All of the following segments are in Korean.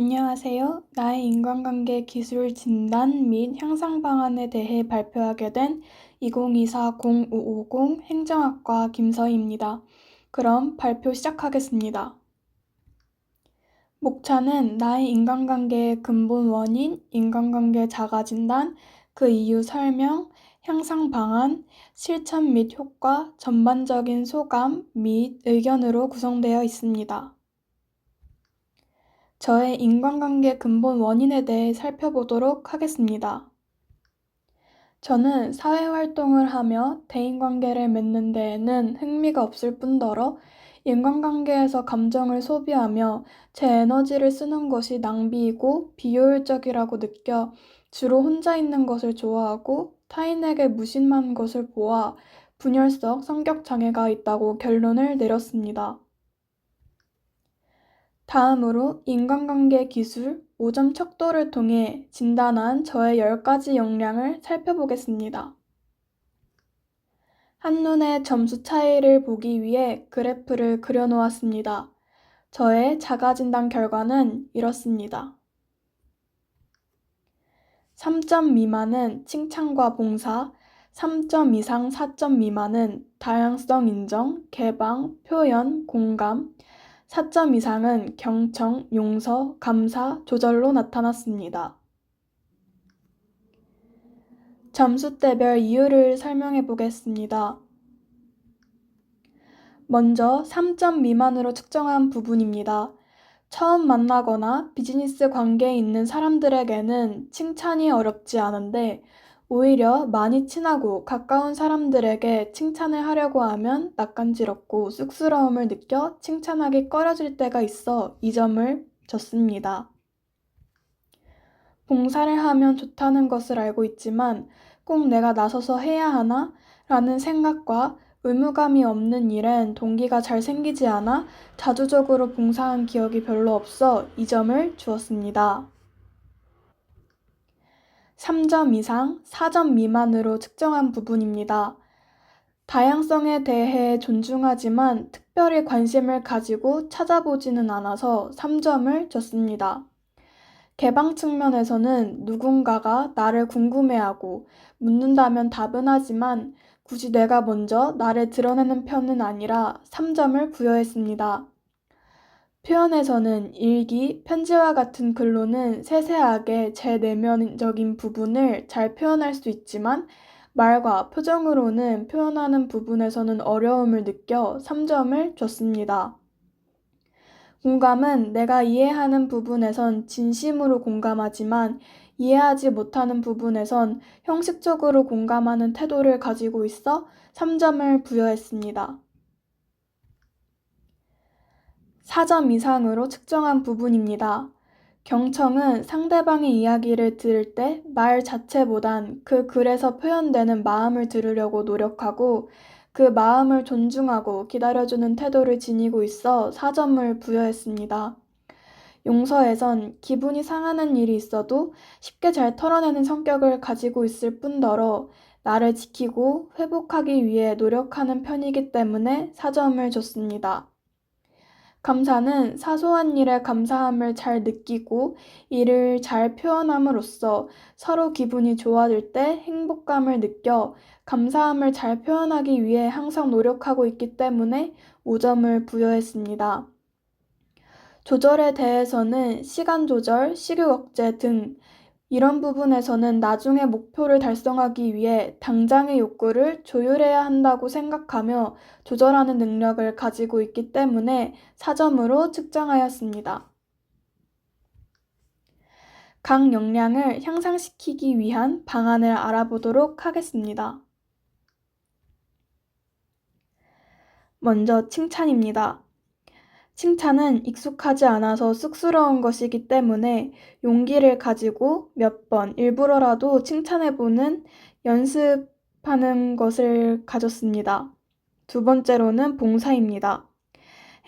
안녕하세요. 나의 인간관계 기술 진단 및 향상 방안에 대해 발표하게 된 2024-0550 행정학과 김서희입니다. 그럼 발표 시작하겠습니다. 목차는 나의 인간관계의 근본 원인, 인간관계 자가 진단, 그 이유 설명, 향상 방안, 실천 및 효과, 전반적인 소감 및 의견으로 구성되어 있습니다. 저의 인간관계 근본 원인에 대해 살펴보도록 하겠습니다. 저는 사회활동을 하며 대인관계를 맺는 데에는 흥미가 없을 뿐더러 인간관계에서 감정을 소비하며 제 에너지를 쓰는 것이 낭비이고 비효율적이라고 느껴 주로 혼자 있는 것을 좋아하고 타인에게 무심한 것을 보아 분열성 성격 장애가 있다고 결론을 내렸습니다. 다음으로 인간관계 기술 5점 척도를 통해 진단한 저의 10가지 역량을 살펴보겠습니다. 한눈에 점수 차이를 보기 위해 그래프를 그려놓았습니다. 저의 자가진단 결과는 이렇습니다. 3점 미만은 칭찬과 봉사, 3점 이상 4점 미만은 다양성 인정, 개방, 표현, 공감, 4점 이상은 경청, 용서, 감사, 조절로 나타났습니다. 점수대별 이유를 설명해 보겠습니다. 먼저 3점 미만으로 측정한 부분입니다. 처음 만나거나 비즈니스 관계에 있는 사람들에게는 칭찬이 어렵지 않은데 오히려 많이 친하고 가까운 사람들에게 칭찬을 하려고 하면 낯간지럽고 쑥스러움을 느껴 칭찬하기 꺼려질 때가 있어 이 점을 줬습니다. 봉사를 하면 좋다는 것을 알고 있지만 꼭 내가 나서서 해야 하나? 라는 생각과 의무감이 없는 일엔 동기가 잘 생기지 않아 자주적으로 봉사한 기억이 별로 없어 이 점을 주었습니다. 3점 이상, 4점 미만으로 측정한 부분입니다. 다양성에 대해 존중하지만 특별히 관심을 가지고 찾아보지는 않아서 3점을 줬습니다. 개방 측면에서는 누군가가 나를 궁금해하고 묻는다면 답은 하지만 굳이 내가 먼저 나를 드러내는 편은 아니라 3점을 부여했습니다. 표현에서는 일기, 편지와 같은 글로는 세세하게 제 내면적인 부분을 잘 표현할 수 있지만 말과 표정으로는 표현하는 부분에서는 어려움을 느껴 3점을 줬습니다. 공감은 내가 이해하는 부분에선 진심으로 공감하지만 이해하지 못하는 부분에선 형식적으로 공감하는 태도를 가지고 있어 3점을 부여했습니다. 4점 이상으로 측정한 부분입니다. 경청은 상대방의 이야기를 들을 때 말 자체보단 그 글에서 표현되는 마음을 들으려고 노력하고 그 마음을 존중하고 기다려주는 태도를 지니고 있어 4점을 부여했습니다. 용서에선 기분이 상하는 일이 있어도 쉽게 잘 털어내는 성격을 가지고 있을 뿐더러 나를 지키고 회복하기 위해 노력하는 편이기 때문에 4점을 줬습니다. 감사는 사소한 일에 감사함을 잘 느끼고 이를 잘 표현함으로써 서로 기분이 좋아질 때 행복감을 느껴 감사함을 잘 표현하기 위해 항상 노력하고 있기 때문에 5점을 부여했습니다. 조절에 대해서는 시간 조절, 식욕 억제 등 이런 부분에서는 나중에 목표를 달성하기 위해 당장의 욕구를 조율해야 한다고 생각하며 조절하는 능력을 가지고 있기 때문에 4점으로 측정하였습니다. 각 역량을 향상시키기 위한 방안을 알아보도록 하겠습니다. 먼저 칭찬입니다. 칭찬은 익숙하지 않아서 쑥스러운 것이기 때문에 용기를 가지고 몇 번 일부러라도 칭찬해보는 연습하는 것을 가졌습니다. 두 번째로는 봉사입니다.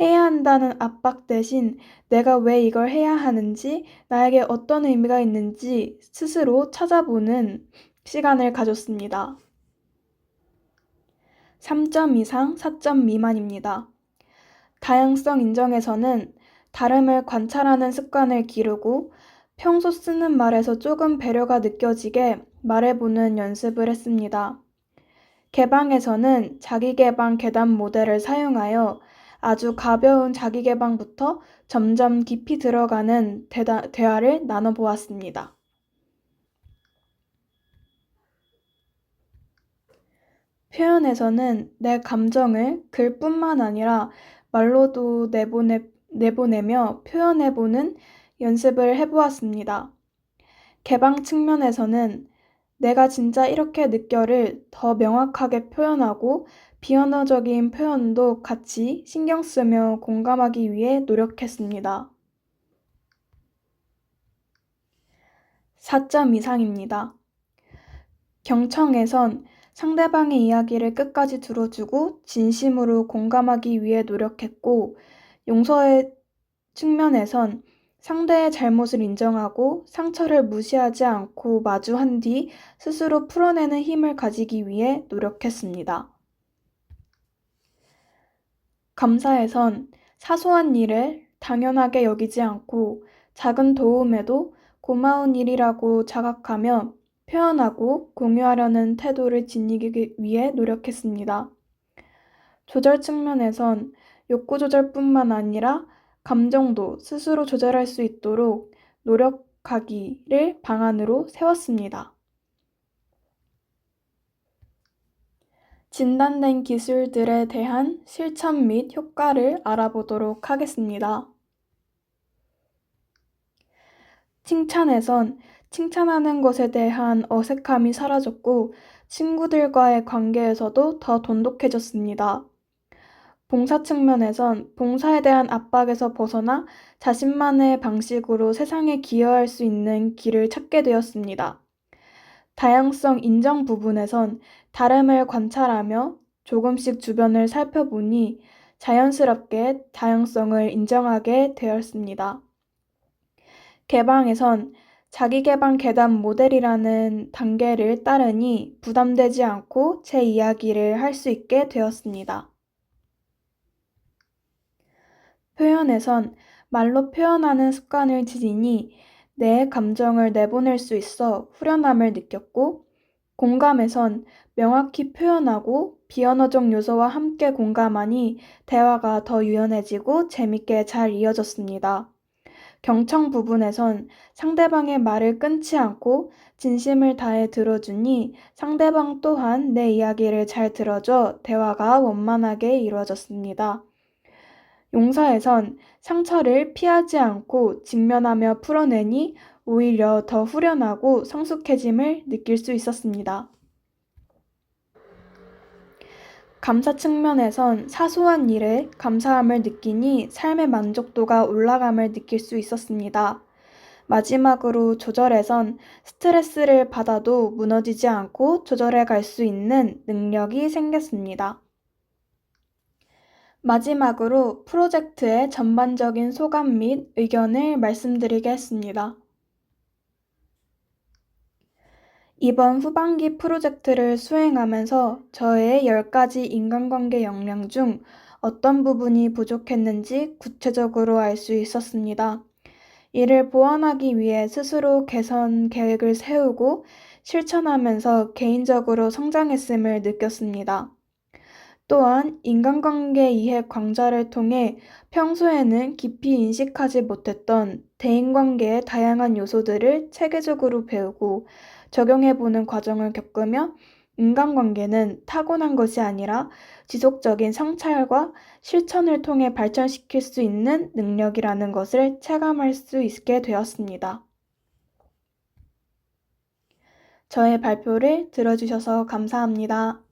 해야 한다는 압박 대신 내가 왜 이걸 해야 하는지, 나에게 어떤 의미가 있는지 스스로 찾아보는 시간을 가졌습니다. 3점 이상, 4점 미만입니다. 다양성 인정에서는 다름을 관찰하는 습관을 기르고 평소 쓰는 말에서 조금 배려가 느껴지게 말해보는 연습을 했습니다. 개방에서는 자기계방 계단 모델을 사용하여 아주 가벼운 자기계방부터 점점 깊이 들어가는 대화를 나눠보았습니다. 표현에서는 내 감정을 글뿐만 아니라 말로도 내보내며 표현해보는 연습을 해보았습니다. 개방 측면에서는 내가 진짜 이렇게 느껴를 더 명확하게 표현하고 비언어적인 표현도 같이 신경 쓰며 공감하기 위해 노력했습니다. 4점 이상입니다. 경청에선 상대방의 이야기를 끝까지 들어주고 진심으로 공감하기 위해 노력했고, 용서의 측면에선 상대의 잘못을 인정하고 상처를 무시하지 않고 마주한 뒤 스스로 풀어내는 힘을 가지기 위해 노력했습니다. 감사에선 사소한 일을 당연하게 여기지 않고 작은 도움에도 고마운 일이라고 자각하며 표현하고 공유하려는 태도를 지니기 위해 노력했습니다. 조절 측면에선 욕구 조절뿐만 아니라 감정도 스스로 조절할 수 있도록 노력하기를 방안으로 세웠습니다. 진단된 기술들에 대한 실천 및 효과를 알아보도록 하겠습니다. 칭찬에선 칭찬하는 것에 대한 어색함이 사라졌고 친구들과의 관계에서도 더 돈독해졌습니다. 봉사 측면에선 봉사에 대한 압박에서 벗어나 자신만의 방식으로 세상에 기여할 수 있는 길을 찾게 되었습니다. 다양성 인정 부분에선 다름을 관찰하며 조금씩 주변을 살펴보니 자연스럽게 다양성을 인정하게 되었습니다. 개방에선 자기계방 계단 모델이라는 단계를 따르니 부담되지 않고 제 이야기를 할 수 있게 되었습니다. 표현에선 말로 표현하는 습관을 들이니 내 감정을 내보낼 수 있어 후련함을 느꼈고, 공감에선 명확히 표현하고 비언어적 요소와 함께 공감하니 대화가 더 유연해지고 재밌게 잘 이어졌습니다. 경청 부분에선 상대방의 말을 끊지 않고 진심을 다해 들어주니 상대방 또한 내 이야기를 잘 들어줘 대화가 원만하게 이루어졌습니다. 용서에선 상처를 피하지 않고 직면하며 풀어내니 오히려 더 후련하고 성숙해짐을 느낄 수 있었습니다. 감사 측면에선 사소한 일에 감사함을 느끼니 삶의 만족도가 올라감을 느낄 수 있었습니다. 마지막으로 조절에선 스트레스를 받아도 무너지지 않고 조절해 갈 수 있는 능력이 생겼습니다. 마지막으로 프로젝트의 전반적인 소감 및 의견을 말씀드리겠습니다. 이번 후반기 프로젝트를 수행하면서 저의 10가지 인간관계 역량 중 어떤 부분이 부족했는지 구체적으로 알 수 있었습니다. 이를 보완하기 위해 스스로 개선 계획을 세우고 실천하면서 개인적으로 성장했음을 느꼈습니다. 또한 인간관계 이해 강좌를 통해 평소에는 깊이 인식하지 못했던 대인관계의 다양한 요소들을 체계적으로 배우고 적용해보는 과정을 겪으며 인간관계는 타고난 것이 아니라 지속적인 성찰과 실천을 통해 발전시킬 수 있는 능력이라는 것을 체감할 수 있게 되었습니다. 저의 발표를 들어주셔서 감사합니다.